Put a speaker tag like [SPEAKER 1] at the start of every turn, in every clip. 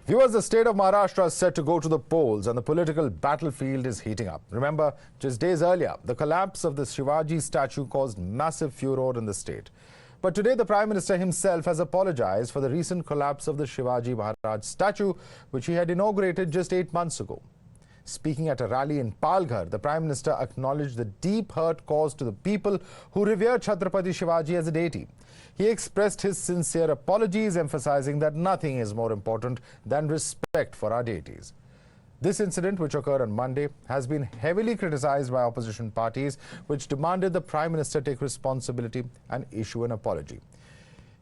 [SPEAKER 1] Viewers, the state of Maharashtra is set to go to the polls and the political battlefield is heating up. Remember, just days earlier, the collapse of the Shivaji statue caused massive furor in the state. But today, the Prime Minister himself has apologized for the recent collapse of the Shivaji Maharaj statue, which he had inaugurated just 8 months ago. Speaking at a rally in Palghar, the Prime Minister acknowledged the deep hurt caused to the people who revere Chhatrapati Shivaji as a deity. He expressed his sincere apologies, emphasizing that nothing is more important than respect for our deities. This incident, which occurred on Monday, has been heavily criticized by opposition parties, which demanded the Prime Minister take responsibility and issue an apology.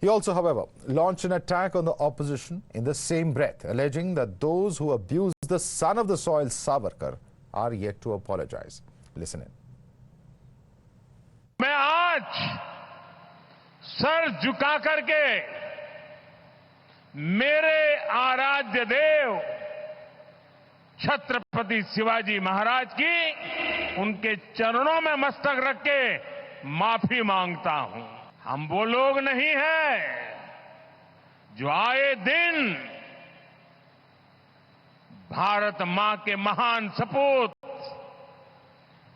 [SPEAKER 1] He also, however, launched an attack on the opposition in the same breath, alleging that those who abused the son of the soil, Savarkar, are yet to apologize. Listen in.
[SPEAKER 2] मैं आज sir झुका करके मेरे आराध्य देव छत्रपति शिवाजी महाराज की उनके चरणों में मस्तक रख के माफी मांगता हूं। हम वो लोग नहीं हैं जो आए दिन भारत मां के महान सपूत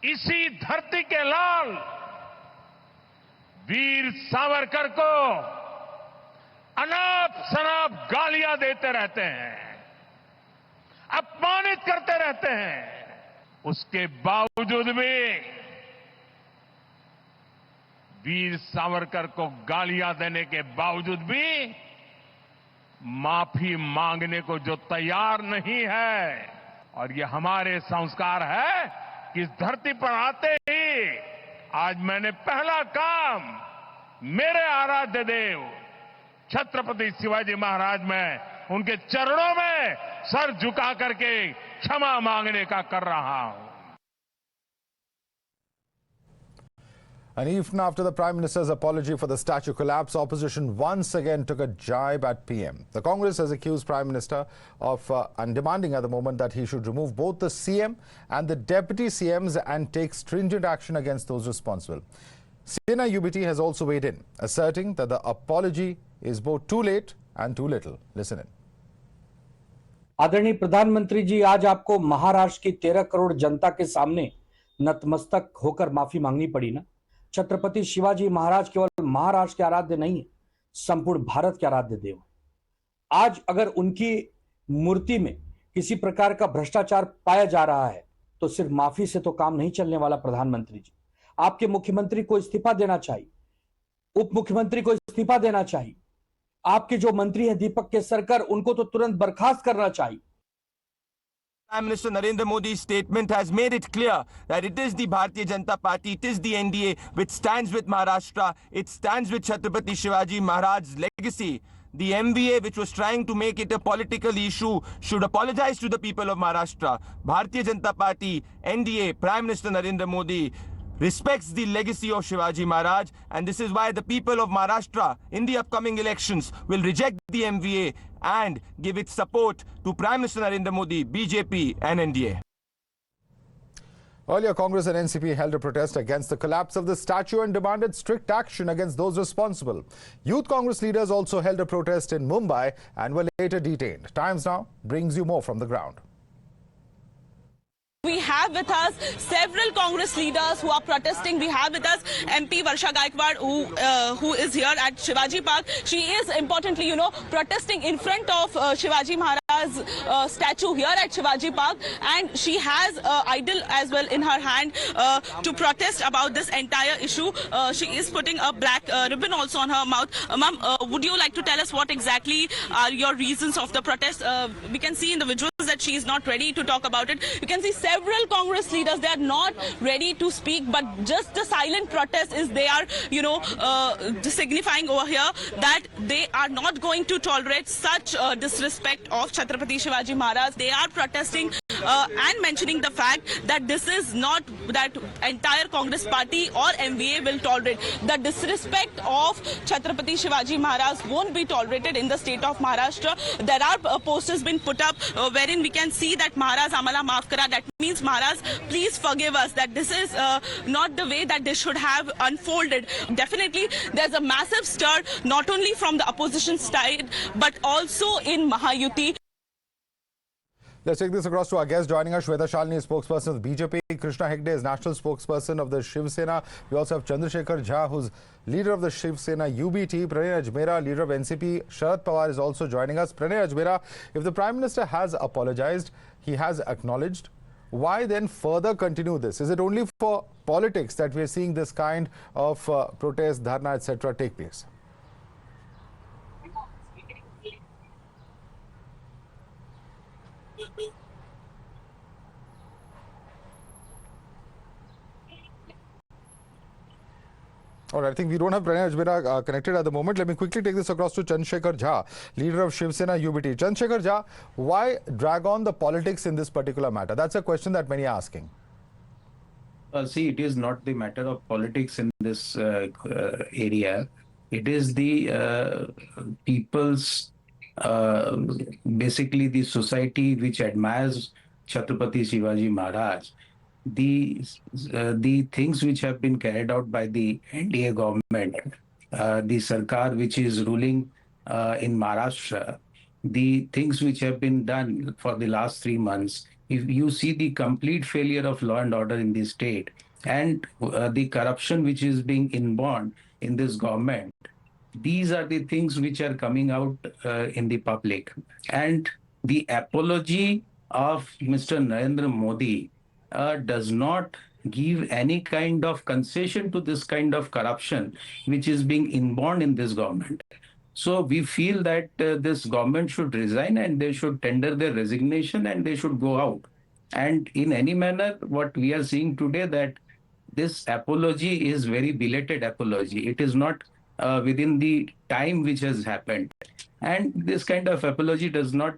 [SPEAKER 2] इसी धरती के लाल वीर सावरकर को अनाप शनाप गालियां देते रहते हैं, अपमानित करते रहते हैं। उसके बावजूद भी वीर सावरकर को गालियां देने के बावजूद भी माफी मांगने को जो तैयार नहीं है, और ये हमारे संस्कार है कि इस धरती पर आते ही आज मैंने पहला काम मेरे आराध्य देव छत्रपति शिवाजी महाराज में उनके चरणों में सर झुका करके क्षमा मांगने का कर रहा हूं।
[SPEAKER 1] And even after the Prime Minister's apology for the statue collapse, opposition once again took a jibe at PM. The Congress has accused Prime Minister of and demanding at the moment that he should remove both the CM and the Deputy CMs and take stringent action against those responsible. Sena UBT has also weighed in, asserting that the apology is both too late and too little. Listen in.
[SPEAKER 3] आदरणीय प्रधानमंत्री जी, आज आपको महाराष्ट्र की 13 करोड़ जनता के सामने नतमस्तक होकर माफी मांगनी पड़ी ना। छत्रपति शिवाजी महाराज केवल महाराष्ट्र के आराध्य नहीं है, संपूर्ण भारत के आराध्य देव। आज अगर उनकी मूर्ति में किसी प्रकार का भ्रष्टाचार पाया जा रहा है तो सिर्फ माफी से तो काम नहीं चलने वाला। प्रधानमंत्री जी, आपके मुख्यमंत्री को इस्तीफा देना चाहिए, उप मुख्यमंत्री को इस्तीफा देना चाहिए। आपके जो मंत्री हैं दीपक केसरकर, उनको तो तुरंत बर्खास्त करना चाहिए।
[SPEAKER 4] Prime Minister Narendra Modi's statement has made it clear that it is the Bharatiya Janata Party, it is the NDA which stands with Maharashtra, it stands with Chhatrapati Shivaji Maharaj's legacy. The MVA, which was trying to make it a political issue, should apologize to the people of Maharashtra. Bharatiya Janata Party, NDA, Prime Minister Narendra Modi respects the legacy of Shivaji Maharaj, and this is why the people of Maharashtra in the upcoming elections will reject the MVA and give its support to Prime Minister Narendra Modi, BJP and NDA.
[SPEAKER 1] Earlier, Congress and NCP held a protest against the collapse of the statue and demanded strict action against those responsible. Youth Congress leaders also held a protest in Mumbai and were later detained. Times Now brings you more from the ground.
[SPEAKER 5] We have with us several Congress leaders who are protesting. We have with us MP Varsha Gaikwad, who is here at Shivaji Park. She is importantly, protesting in front of Shivaji Maharaj's statue here at Shivaji Park, and she has idol as well in her hand to protest about this entire issue. She is putting a black ribbon also on her mouth. Ma'am, would you like to tell us what exactly are your reasons of the protest? We can see in the visuals that she is not ready to talk about it. You can see several Congress leaders, they are not ready to speak, but just the silent protest is they are, signifying over here that they are not going to tolerate such disrespect of Chhatrapati Shivaji Maharaj. They are protesting and mentioning the fact that this is not that entire Congress party or MVA will tolerate. The disrespect of Chhatrapati Shivaji Maharaj won't be tolerated in the state of Maharashtra. There are posters been put up wherein we can see that Maharaj Amala Maaf Kara. That means Maharaj, please forgive us, that this is not the way that this should have unfolded. Definitely, there's a massive stir, not only from the opposition side, but also in Mahayuti.
[SPEAKER 1] Let's take this across to our guest joining us. Shweta Shalini, spokesperson of BJP. Krishna Hegde is national spokesperson of the Shiv Sena. We also have Chandrasekhar Jha, who's leader of the Shiv Sena UBT. Pranay Ajmera, leader of NCP. Sharad Pawar is also joining us. Pranay Ajmera, if the Prime Minister has apologized, he has acknowledged, why then further continue this? Is it only for politics that we are seeing this kind of protest, dharna, etc. take place? All right, I think we don't have Pranay Ajmera connected at the moment. Let me quickly take this across to Chandrasekhar Jha, leader of Shiv Sena UBT. Chandrasekhar Jha, why drag on the politics in this particular matter? That's a question that many are asking.
[SPEAKER 6] See, it is not the matter of politics in this area. It is the people's, basically the society which admires Chhatrapati Shivaji Maharaj. The things which have been carried out by the NDA government, the Sarkar which is ruling in Maharashtra, the things which have been done for the last 3 months, if you see the complete failure of law and order in the state and the corruption which is being inborn in this government, these are the things which are coming out in the public. And the apology of Mr. Narendra Modi does not give any kind of concession to this kind of corruption which is being inborn in this government. So we feel that this government should resign and they should tender their resignation and they should go out. And in any manner, what we are seeing today, that this apology is very belated apology. It is not within the time which has happened. And this kind of apology does not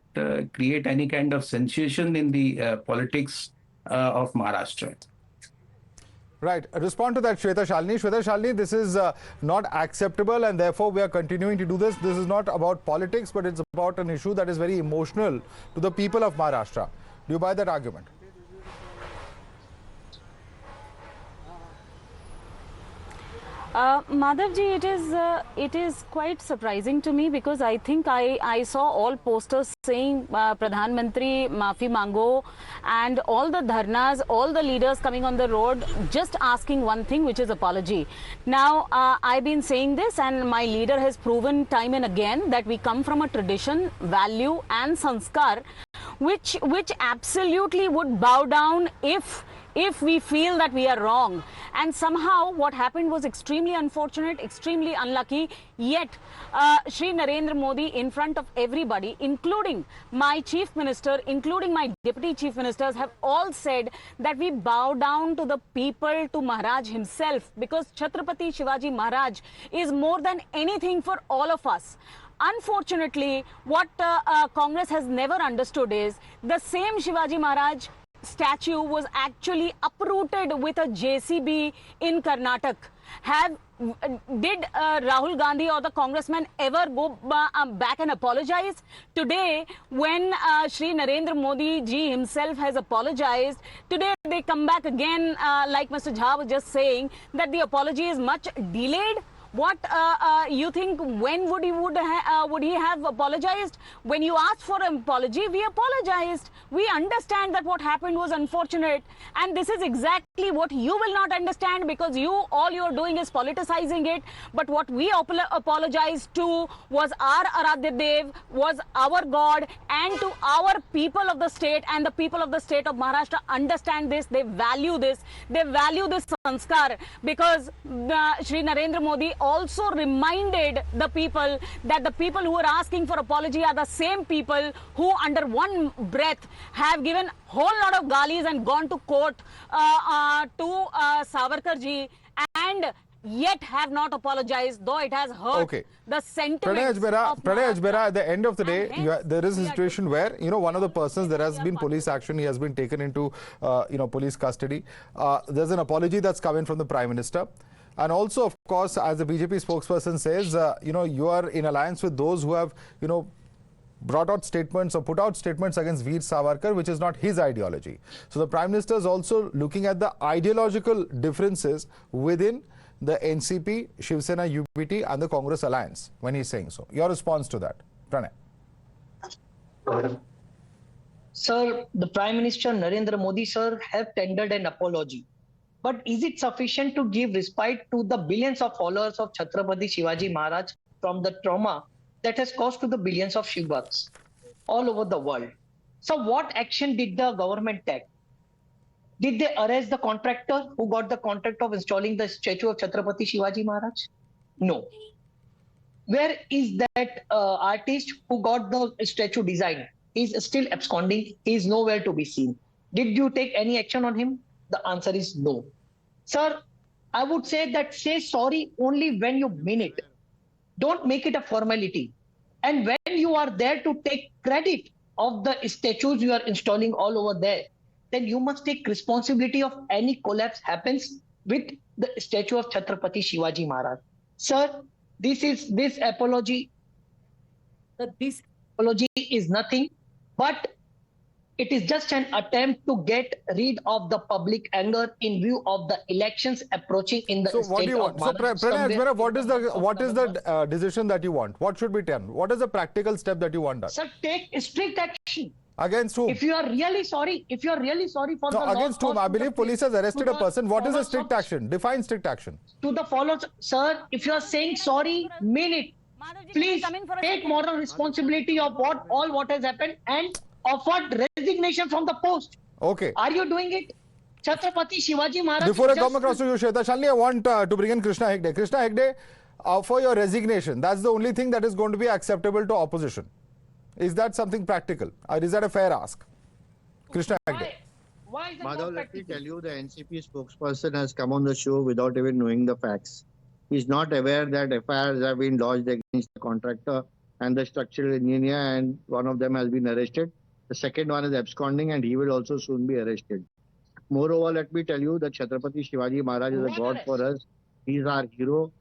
[SPEAKER 6] create any kind of sensation in the politics of Maharashtra.
[SPEAKER 1] Right. Respond to that, Shweta Shalini. Shweta Shalini, this is not acceptable and therefore we are continuing to do this. This is not about politics, but it's about an issue that is very emotional to the people of Maharashtra. Do you buy that argument?
[SPEAKER 7] Madhavji, it is quite surprising to me because I think I saw all posters saying Pradhan Mantri Maafi Mango and all the dharnas, all the leaders coming on the road just asking one thing, which is apology. Now, I've been saying this and my leader has proven time and again that we come from a tradition, value and sanskar which absolutely would bow down if we feel that we are wrong. And somehow what happened was extremely unfortunate, extremely unlucky. Yet Shri Narendra Modi, in front of everybody, including my chief minister, including my deputy chief ministers, have all said that we bow down to the people, to Maharaj himself, because Chhatrapati Shivaji Maharaj is more than anything for all of us. Unfortunately, what Congress has never understood is the same Shivaji Maharaj statue was actually uprooted with a JCB in Karnataka. Did Rahul Gandhi or the congressman ever go back and apologize? Today, when Shri Narendra Modi ji himself has apologized, today they come back again, like Mr. Jha was just saying, that the apology is much delayed. What you think, when would he have apologized? When you asked for an apology, we apologized. We understand that what happened was unfortunate, and this is exactly what you will not understand, because all you're doing is politicizing it. But what we apologized to was our Aradhya Dev, was our God, and to our people of the state, and the people of the state of Maharashtra understand this. They value this. They value this sanskar, because Shri Narendra Modi also reminded the people that the people who are asking for apology are the same people who under one breath have given whole lot of galis and gone to court to Savarkar ji, and yet have not apologized, though it has hurt the sentiments.
[SPEAKER 1] Pranay Ajmera, at the end of the day, there is a situation where, one of the persons, there has been police action, he has been taken into, police custody. There's an apology that's come in from the Prime Minister. And also, of course, as the BJP spokesperson says, you are in alliance with those who have, brought out statements or put out statements against Veer Savarkar, which is not his ideology. So the Prime Minister is also looking at the ideological differences within the NCP, Shiv Sena, UBT and the Congress alliance when he's saying so. Your response to that, Pranay?
[SPEAKER 8] Sir, the Prime Minister Narendra Modi, sir, have tendered an apology. But is it sufficient to give respite to the billions of followers of Chhatrapati Shivaji Maharaj from the trauma that has caused to the billions of Shiv Bhakts all over the world? So what action did the government take? Did they arrest the contractor who got the contract of installing the statue of Chhatrapati Shivaji Maharaj? No. Where is that artist who got the statue design? He's still absconding. He is nowhere to be seen. Did you take any action on him? The answer is no. Sir, I would say that say sorry only when you mean it. Don't make it a formality. And when you are there to take credit of the statues you are installing all over there, then you must take responsibility of any collapse happens with the statue of Chhatrapati Shivaji Maharaj. Sir, this apology is nothing, but it is just an attempt to get rid of the public anger in view of the elections approaching in the
[SPEAKER 1] So
[SPEAKER 8] state
[SPEAKER 1] what do you want?
[SPEAKER 8] of
[SPEAKER 1] So
[SPEAKER 8] Maharashtra.
[SPEAKER 1] Pranay Ajmera, what is the decision that you want? What should be done? What is the practical step that you want done?
[SPEAKER 8] Sir, take strict action.
[SPEAKER 1] Against whom?
[SPEAKER 8] If you are really sorry for
[SPEAKER 1] No,
[SPEAKER 8] the loss
[SPEAKER 1] against whom?
[SPEAKER 8] caused
[SPEAKER 1] I
[SPEAKER 8] to the
[SPEAKER 1] believe police has arrested
[SPEAKER 8] to
[SPEAKER 1] a
[SPEAKER 8] the
[SPEAKER 1] person. What is a
[SPEAKER 8] followers
[SPEAKER 1] strict
[SPEAKER 8] of-
[SPEAKER 1] action? Define strict action.
[SPEAKER 8] To the followers, sir, if you are saying sorry, mean it. Please take moral responsibility of what has happened and offer resignation from the post.
[SPEAKER 1] Okay.
[SPEAKER 8] Are you doing it? Chhatrapati Shivaji Maharaj.
[SPEAKER 1] Before I
[SPEAKER 8] just-
[SPEAKER 1] come across to you, Shweta Shalini, I want to bring in Krishna Hegde. Krishna Hegde, for your resignation, that's the only thing that is going to be acceptable to opposition. Is that something practical? Or is that a fair ask? Krishna Hegde.
[SPEAKER 8] Why is it
[SPEAKER 9] Madhav,
[SPEAKER 8] not
[SPEAKER 9] let me
[SPEAKER 8] practical?
[SPEAKER 9] tell you, the NCP spokesperson has come on the show without even knowing the facts. He's not aware that FIRs have been lodged against the contractor and the structural engineer, and one of them has been arrested. The second one is absconding, and he will also soon be arrested. Moreover, let me tell you that Chhatrapati Shivaji Maharaj is a
[SPEAKER 8] What
[SPEAKER 9] god
[SPEAKER 8] arrest?
[SPEAKER 9] for us. He is our hero.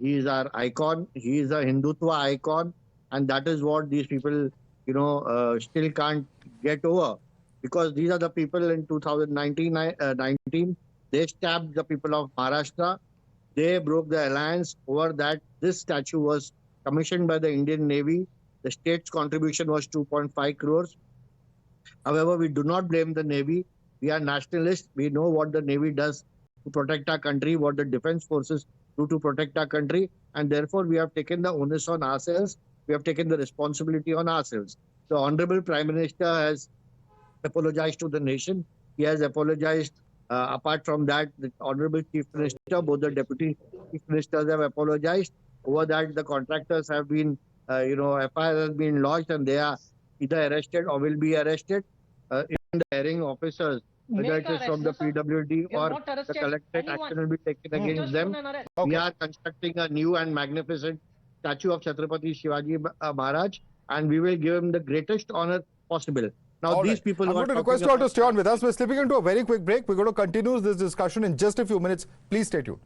[SPEAKER 9] He is our icon. He is a Hindutva icon, and that is what these people, still can't get over. Because these are the people in 2019, they stabbed the people of Maharashtra. They broke the alliance over that. This statue was commissioned by the Indian Navy. The state's contribution was 2.5 crores. However, we do not blame the Navy. We are nationalists. We know what the Navy does to protect our country, what the defense forces do to protect our country. And therefore, we have taken the onus on ourselves. We have taken the responsibility on ourselves. The Honorable Prime Minister has apologized to the nation. He has apologized. Apart from that, the Honorable Chief Minister, both the Deputy Chief Ministers have apologized. Over that, the contractors have been, FIR has been lodged and they are either arrested or will be arrested. Even the hearing officers, whether
[SPEAKER 8] Make
[SPEAKER 9] it is from the
[SPEAKER 8] arrest, sir.
[SPEAKER 9] PWD
[SPEAKER 8] You have
[SPEAKER 9] or
[SPEAKER 8] not
[SPEAKER 9] the
[SPEAKER 8] arrested
[SPEAKER 9] collected
[SPEAKER 8] anyone.
[SPEAKER 9] action will be taken against
[SPEAKER 8] Just
[SPEAKER 9] them.
[SPEAKER 8] put an arrest.
[SPEAKER 9] We
[SPEAKER 1] Okay.
[SPEAKER 9] are constructing a new and magnificent statue of Chhatrapati Shivaji Maharaj, and we will give him the greatest honor possible. Now,
[SPEAKER 1] All
[SPEAKER 9] these
[SPEAKER 1] right.
[SPEAKER 9] people
[SPEAKER 1] I'm
[SPEAKER 9] who are
[SPEAKER 1] going to
[SPEAKER 9] talking
[SPEAKER 1] request you all to
[SPEAKER 9] about-
[SPEAKER 1] stay on with us. We're slipping into a very quick break. We're going to continue this discussion in just a few minutes. Please stay tuned.